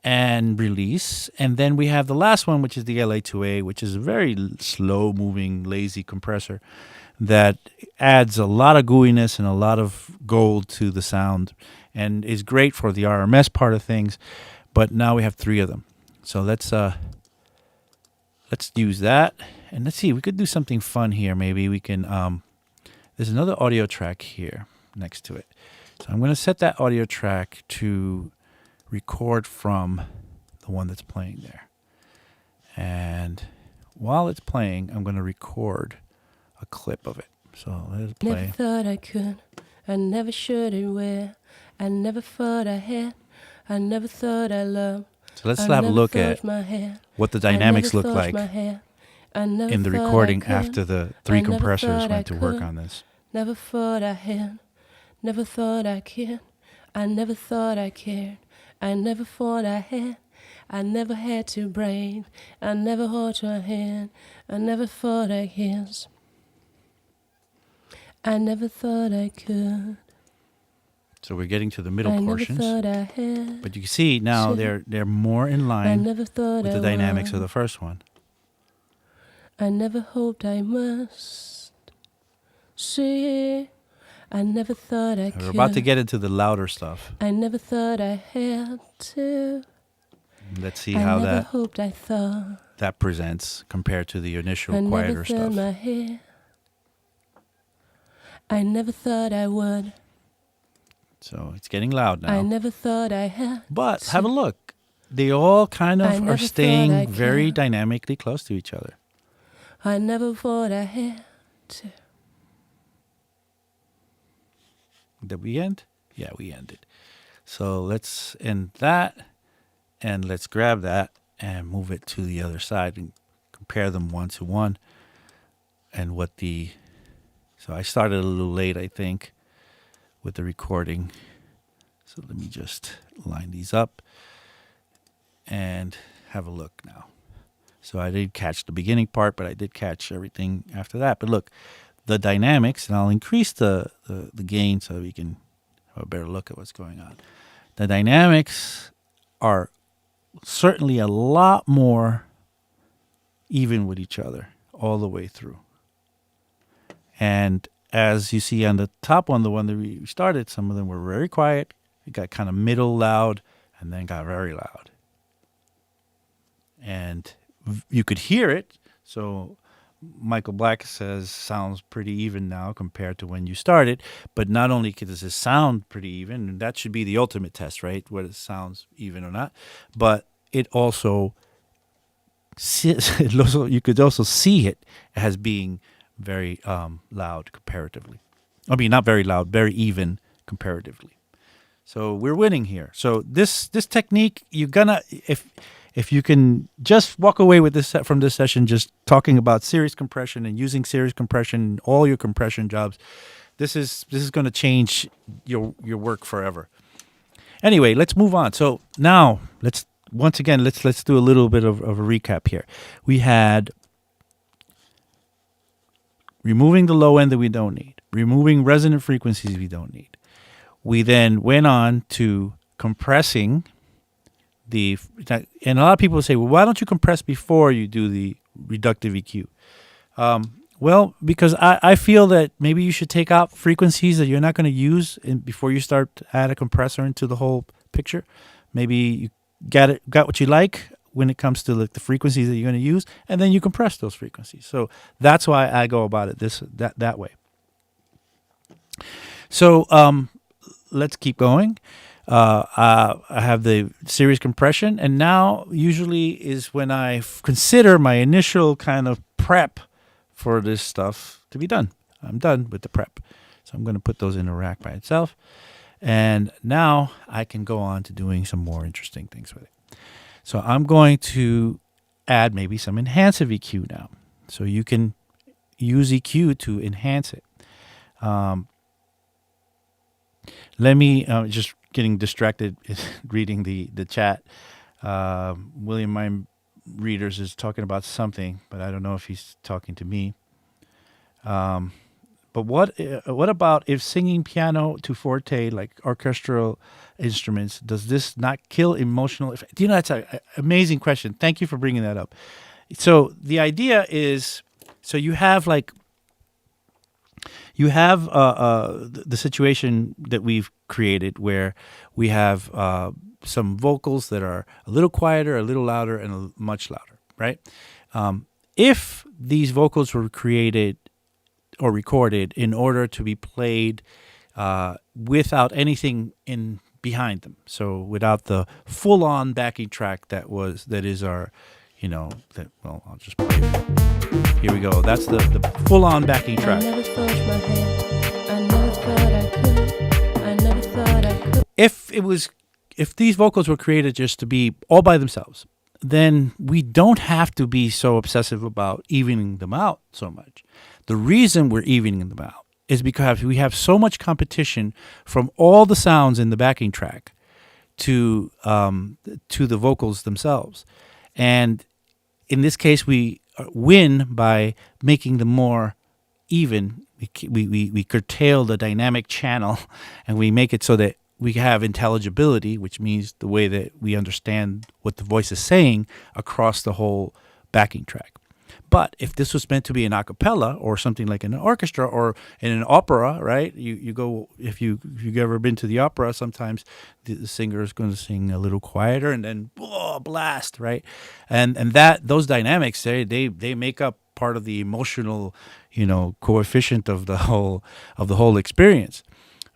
and release. And then we have the last one, which is the LA2A, which is a very slow-moving, lazy compressor that adds a lot of gooiness and a lot of gold to the sound and is great for the RMS part of things. But now we have three of them. So let's use that. And let's see, we could do something fun here. Maybe we can, there's another audio track here next to it. So I'm going to set that audio track to record from the one that's playing there. And while it's playing, I'm going to record a clip of it. So let it play. Never thought I could. I never should and where. I never thought I had. I never thought I loved. So let's have a look at what the dynamics look like in the recording after the three compressors went to work on this. Never thought I had. Never thought I cared. I never thought I cared. I never thought I had. I never had to breathe. I never hold your hand. I never thought I kissed. I never thought I could. So we're getting to the middle portions. Never thought I had. But you can see now they're more in line with the dynamics of the first one. I never hoped I must see. I never thought I could. We're about to get into the louder stuff. I never thought I had to. Let's see how that that presents compared to the initial quieter stuff. My hair. I never thought I would. So it's getting loud now. I never thought I had. But have a look. They all kind of are staying very dynamically close to each other. I never thought I had to. Did we end? Yeah, we ended. So let's end that, and let's grab that and move it to the other side and compare them one to one. And so I started a little late, I think, with the recording. So let me just line these up and have a look now. So I did catch the beginning part, but I did catch everything after that. But look, the dynamics, and I'll increase the gain so we can have a better look at what's going on. The dynamics are certainly a lot more even with each other all the way through. And as you see on the top one, the one that we started, some of them were very quiet. It got kind of middle loud and then got very loud. And you could hear it. So Michael Black says sounds pretty even now compared to when you started. But not only does it sound pretty even, and that should be the ultimate test, right? Whether it sounds even or not. But it also, you could also see it as being very loud comparatively. I mean, not very loud, very even comparatively. So we're winning here. So this technique, you're gonna, if you can just walk away with this from this session, just talking about series compression and using series compression in all your compression jobs, this is going to change your work forever. Anyway, let's move on. So now let's do a little bit of a recap here. We had removing the low end that we don't need, removing resonant frequencies we don't need. We then went on to compressing and a lot of people say, well, why don't you compress before you do the reductive EQ? Well, because I feel that maybe you should take out frequencies that you're not going to use before you start to add a compressor into the whole picture. Maybe you got what you like when it comes to like the frequencies that you're going to use, and then you compress those frequencies. So that's why I go about it that way. So let's keep going. I have the series compression, and now usually is when I consider my initial kind of prep for this stuff to be done. I'm done with the prep. So I'm going to put those in a rack by itself. And now I can go on to doing some more interesting things with it. So I'm going to add maybe some enhancer EQ now. So you can use EQ to enhance it. Let me just getting distracted reading the chat. William, my readers, is talking about something, but I don't know if he's talking to me. But what about if singing piano to forte, like orchestral instruments, does this not kill emotional effect? You know, that's an amazing question. Thank you for bringing that up. So the idea is, so you have the situation that we've created where we have some vocals that are a little quieter, a little louder, and much louder, right? If these vocals were created or recorded in order to be played without anything in behind them, so without the full-on backing track that is our, I'll just play it. Here we go. That's the full-on backing track. I never thought my head. I never thought I could. I never thought I could. If these vocals were created just to be all by themselves, then we don't have to be so obsessive about evening them out so much. The reason we're evening them out is because we have so much competition from all the sounds in the backing track to the vocals themselves. And in this case, we win by making them more even. We curtail the dynamic channel, and we make it so that we have intelligibility, which means the way that we understand what the voice is saying across the whole backing track. But if this was meant to be an a cappella or something like in an orchestra or in an opera, right? You go, if you've ever been to the opera, sometimes the singer is going to sing a little quieter and then blast, right? And those dynamics, they make up part of the emotional, coefficient of the whole experience.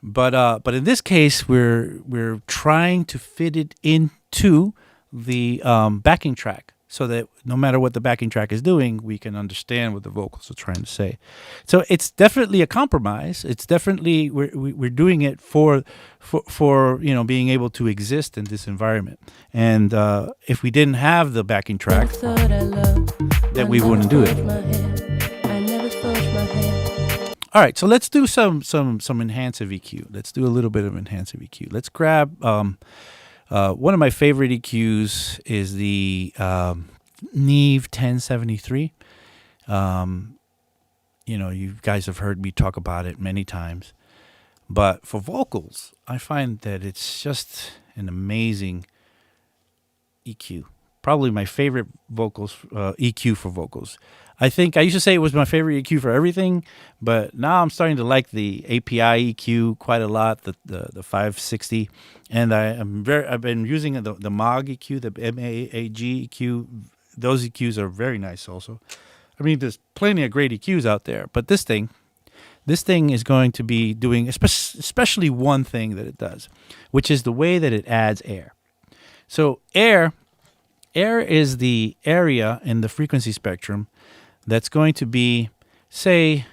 But in this case, we're trying to fit it into the backing track, so that no matter what the backing track is doing, we can understand what the vocals are trying to say. So it's definitely a compromise. It's definitely we're doing it for being able to exist in this environment. And if we didn't have the backing track, then we wouldn't do it. All right, so let's do some enhancer EQ. Let's do a little bit of enhancer EQ. Let's grab one of my favorite EQs is the Neve 1073. You guys have heard me talk about it many times. But for vocals, I find that it's just an amazing EQ. Probably my favorite EQ for vocals. I think I used to say it was my favorite EQ for everything, but now I'm starting to like the API EQ quite a lot, the 560, and I've been using the MAG EQ, the MAAG EQ. Those EQs are very nice also. I mean, there's plenty of great EQs out there, but this thing is going to be doing especially one thing that it does, which is the way that it adds air. So air is the area in the frequency spectrum that's going to be, say,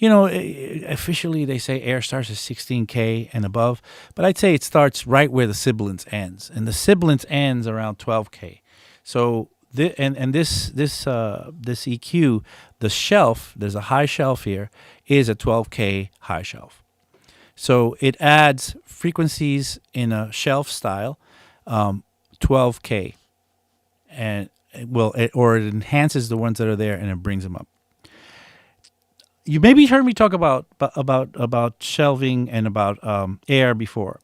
officially they say air starts at 16K and above, but I'd say it starts right where the sibilance ends, and the sibilance ends around 12K. So this EQ, the shelf, there's a high shelf here, is a 12K high shelf. So it adds frequencies in a shelf style, 12K, and it enhances the ones that are there and it brings them up. You maybe heard me talk about shelving and about air before.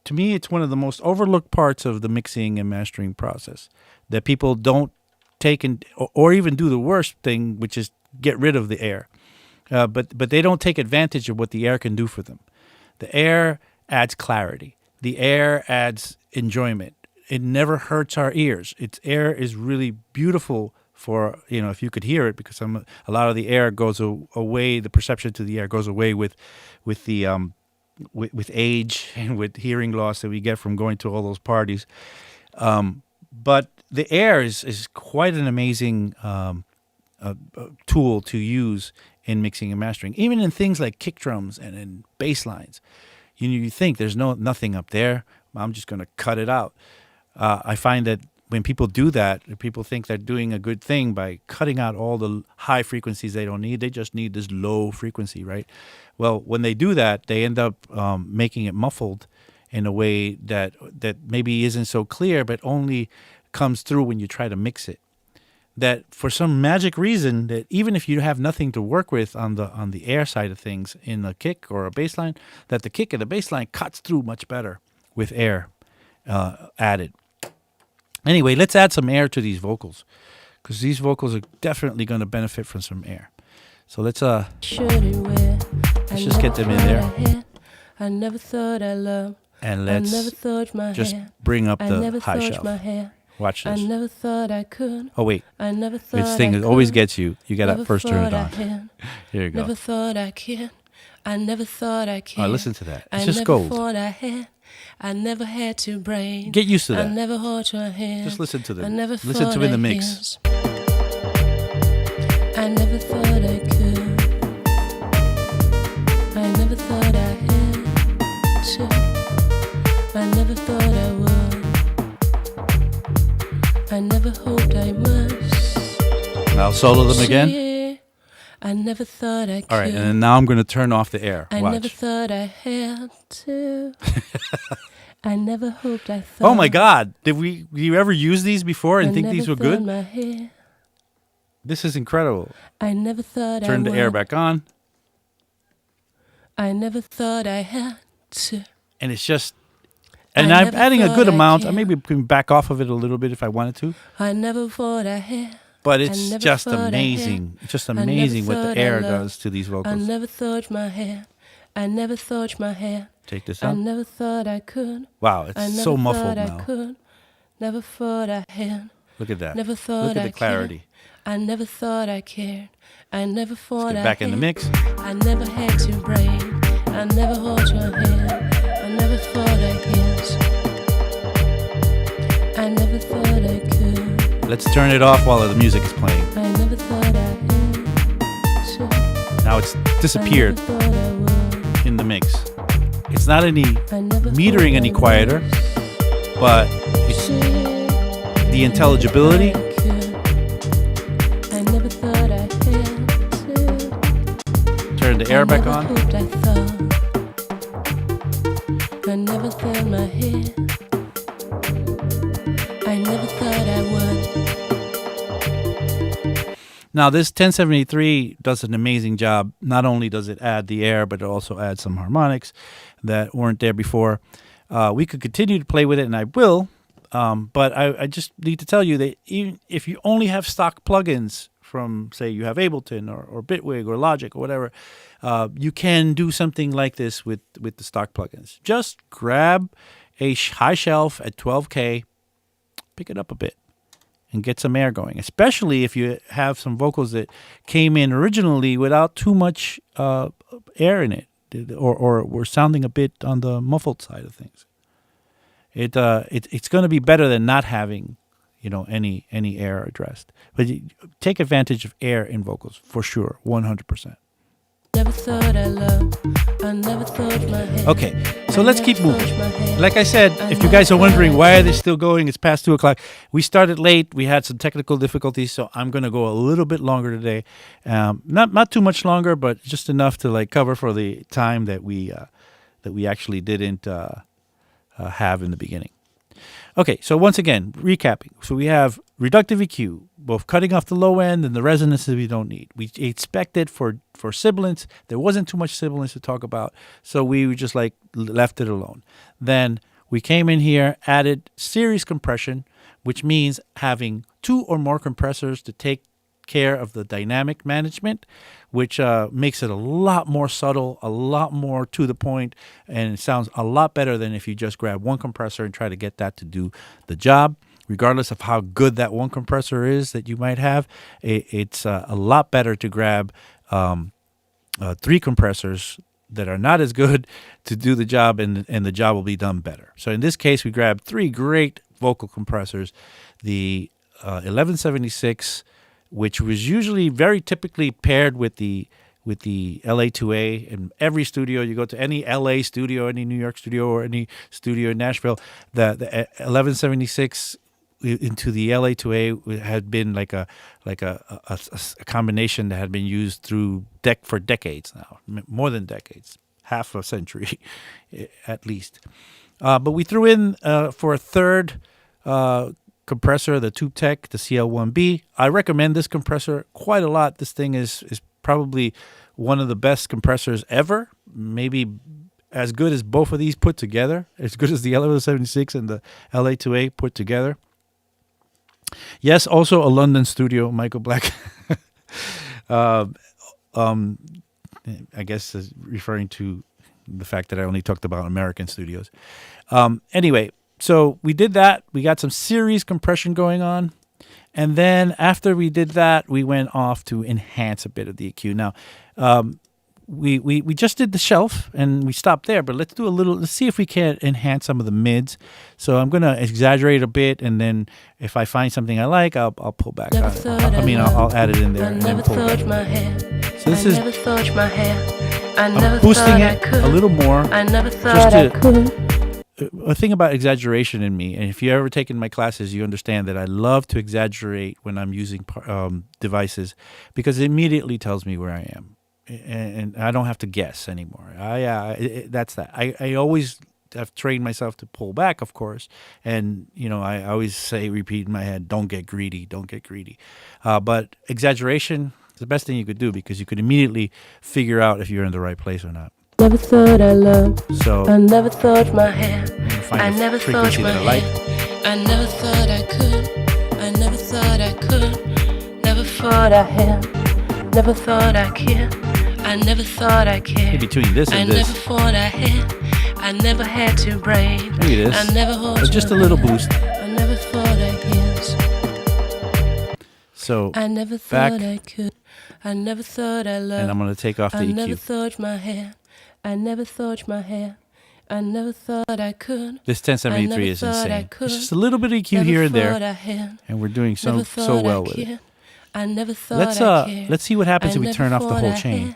To me, it's one of the most overlooked parts of the mixing and mastering process that people don't take or even do the worst thing, which is get rid of the air. But they don't take advantage of what the air can do for them. The air adds clarity. The air adds enjoyment. it never hurts our ears. Its air is really beautiful for, if you could hear it, because a lot of the air goes away. The perception to the air goes away with the with age and with hearing loss that we get from going to all those parties. But the air is quite an amazing tool to use in mixing and mastering, even in things like kick drums and in bass lines. You think there's nothing up there. I'm just going to cut it out. I find that when people do that, people think they're doing a good thing by cutting out all the high frequencies they don't need. They just need this low frequency, right? Well, when they do that, they end up making it muffled in a way that maybe isn't so clear, but only comes through when you try to mix it. That for some magic reason, that even if you have nothing to work with on the air side of things in a kick or a bass line, that the kick and the bass line cuts through much better with air added. Anyway, let's add some air to these vocals, because these vocals are definitely going to benefit from some air. So let's just get them in there. I never thought I loved. And let's just bring up the high shelf. Watch this. I never thought I could. Oh, wait. I never thought This thing always gets you. You got to first turn it on. Here you go. Never thought I could. I never thought I could. Oh, listen to that. It's I just never gold. thought I had. I never had to brain. Get used to that. I never hold your hand. Just listen to I them. never Listen to it in the mix. hands. I never thought I could. I never thought I had to. I never thought I would. I never hoped I must. Now solo them again. See, I never thought I could. All right, and then now I'm going to turn off the air. I Watch. never thought I had to. I never hoped I thought. Oh my God! Did you ever use these before and I think never these were thought good? my hair. This is incredible. I never thought Turn I the air would. back on, I never thought I had to. and it's just. And I I'm never adding a thought good I amount. I can. maybe can back off of it a little bit if I wanted to. I never thought I had. But I it's never just thought I had. amazing. It's just never amazing what thought the I air loved. does to these I vocals. never thought my hair. I never thought my hair. Take this I out. never thought I could. Wow, I it's never so muffled thought I now. could. Never thought I had. Look at that. Never thought Look at I the clarity. cared. I never thought I cared. I never thought Get I back in the had. mix. I never had to brain. I never hold your hand. I never thought I guess. I never thought I could. Let's turn it off while the music is playing. I never thought I had to. Now it's disappeared I never thought I would. in the mix. It's not any I never metering thought any I quieter, was. but it's the intelligibility. I could. I never thought I had to. Turn the air back on. I never hoped I thought. I never thought my head. I never thought I would. Now this 1073 does an amazing job. Not only does it add the air, but it also adds some harmonics that weren't there before. We could continue to play with it, and I will. But I just need to tell you that even if you only have stock plugins from, say, you have Ableton or Bitwig or Logic or whatever, you can do something like this with the stock plugins. Just grab a high shelf at 12K, pick it up a bit, and get some air going, especially if you have some vocals that came in originally without too much air in it, or were sounding a bit on the muffled side of things. It's going to be better than not having, any air addressed. But take advantage of air in vocals for sure, 100%. Never thought I loved. I never thought my head. Okay, so let's keep moving. Like I said, if you guys are wondering why are they still going, it's past 2:00. We started late. We had some technical difficulties, so I'm going to go a little bit longer today. Not too much longer, but just enough to cover for the time that we actually didn't have in the beginning. Okay, so once again, recapping. So we have reductive EQ, both cutting off the low end and the resonances we don't need. We expected for sibilance. There wasn't too much sibilance to talk about, so we just left it alone. Then we came in here, added series compression, which means having two or more compressors to take care of the dynamic management, which makes it a lot more subtle, a lot more to the point, and it sounds a lot better than if you just grab one compressor and try to get that to do the job. Regardless of how good that one compressor is that you might have, it's a lot better to grab 3 compressors that are not as good to do the job, and the job will be done better. So in this case, we grabbed 3 great vocal compressors. The 1176, which was usually very typically paired with the LA2A. In every studio, you go to any LA studio, any New York studio, or any studio in Nashville, the 1176 into the LA2A had been like a combination that had been used for decades now, more than decades, half a century at least. But we threw in for a third compressor, the Tube Tech, the CL1B. I recommend this compressor quite a lot. This thing is probably one of the best compressors ever, maybe as good as both of these put together, as good as the 1176 and the LA2A put together. Yes, also a London studio, Michael Black. I guess referring to the fact that I only talked about American studios. Anyway, so we did that. We got some series compression going on. And then after we did that, we went off to enhance a bit of the EQ. Now, we just did the shelf and we stopped there, but let's see if we can enhance some of the mids. So I'm going to exaggerate a bit, and then if I find something I like, I'll pull back on it. I'll add it in there and then pull back. So this is, I'm boosting it a little more. A thing about exaggeration in me, and if you've ever taken my classes, you understand that I love to exaggerate when I'm using devices, because it immediately tells me where I am. And I don't have to guess anymore. That's that. I always have trained myself to pull back, of course. And, I always repeat in my head, don't get greedy, don't get greedy. But exaggeration is the best thing you could do, because you could immediately figure out if you're in the right place or not. Never thought I loved. So I never thought my hair. I never thought my hair. I never thought I could. I never thought I could. Never thought I had. Never thought I cared. I never thought I cared. In between this and this. I never thought I had. I never had to brain. Look at this. I never hold just a little boost. I never thought I guess. So I never back, thought I could. I never thought I loved. And I'm going to take off the I EQ. never thought my hair. I never thought my hair. I never thought I could. This 1073 is insane. It's just a little bit of EQ here and there, and we're doing so well with it. I never thought let's see what happens if we turn off the whole chain.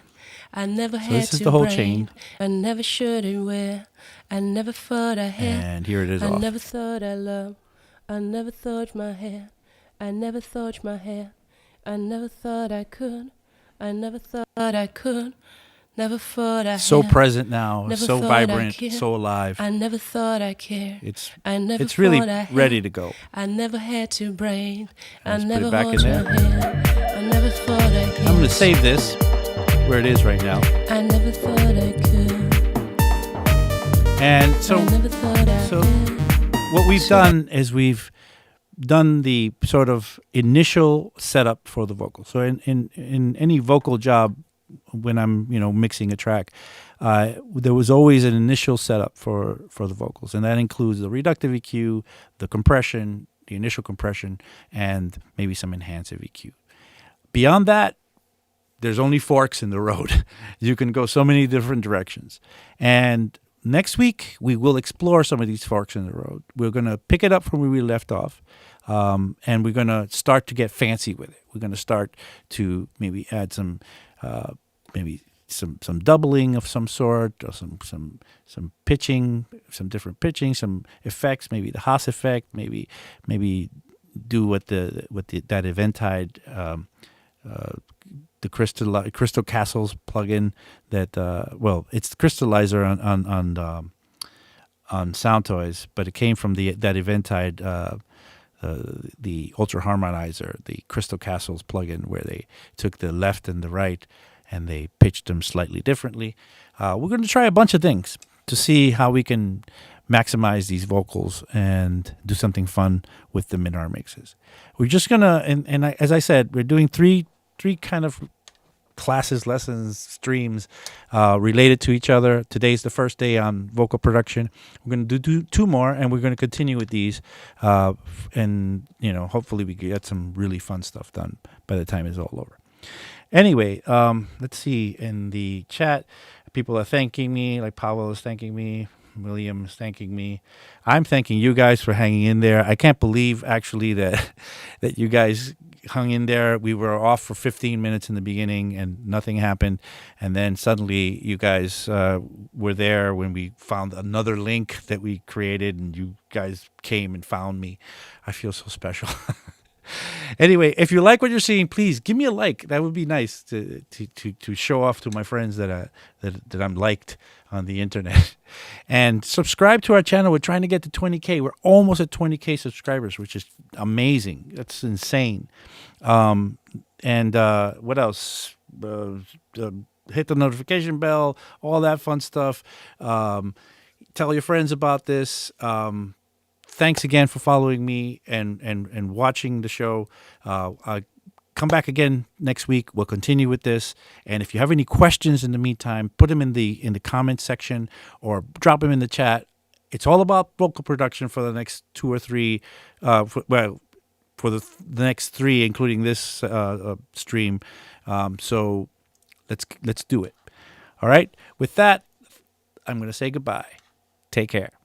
I never had So this is the whole brain. chain. I never should and wear. I never thought I had. And here it is I off. never thought I loved. I never thought my hair. I never thought my hair. I never thought I could. I never thought I could. Never thought I So had. present now, Never so thought I vibrant, cared. so alive. I never thought I cared. It's It's really ready to go. I never had to brain. I Let's put never it back in hold there. my hand. I never thought I could. I'm going to save this where it is right now. I never thought I could. And I never thought I so had. what we've done is we've done the sort of initial setup for the vocal. So in any vocal job, when I'm mixing a track, there was always an initial setup for the vocals, and that includes the reductive EQ, the compression, the initial compression, and maybe some enhansive EQ. Beyond that, there's only forks in the road. You can go so many different directions. And next week, we will explore some of these forks in the road. We're going to pick it up from where we left off, and we're going to start to get fancy with it. We're going to start to maybe add some some doubling of some sort, or some pitching, some different pitching, some effects, maybe the Haas effect, maybe do what that Eventide the Crystal Castles plugin that it's the crystallizer on Sound Toys, but it came from that Eventide the Ultra Harmonizer, the Crystal Castles plugin, where they took the left and the right and they pitched them slightly differently. We're going to try a bunch of things to see how we can maximize these vocals and do something fun with them in our mixes. We're just gonna, as I said, we're doing three kind of classes, lessons, streams related to each other. Today's the first day on vocal production. We're going to do two more, and we're going to continue with these. And, hopefully we get some really fun stuff done by the time it's all over. Anyway, let's see. In the chat, people are thanking me, like Paolo is thanking me. William is thanking me. I'm thanking you guys for hanging in there. I can't believe, actually, that you guys hung in there. We were off for 15 minutes in the beginning and nothing happened, and then suddenly you guys were there when we found another link that we created, and you guys came and found me. I feel so special. Anyway, if you like what you're seeing, please give me a like. That would be nice to show off to my friends that I'm liked on the internet. And subscribe to our channel. We're trying to get to 20K. We're almost at 20K subscribers, which is amazing. That's insane. And what else? Hit the notification bell, all that fun stuff. Tell your friends about this. Thanks again for following me and watching the show. Come back again next week. We'll continue with this. And if you have any questions in the meantime, put them in the comment section or drop them in the chat. It's all about vocal production for the next 2 or 3. For the next 3, including this stream. So let's do it. All right. With that, I'm going to say goodbye. Take care.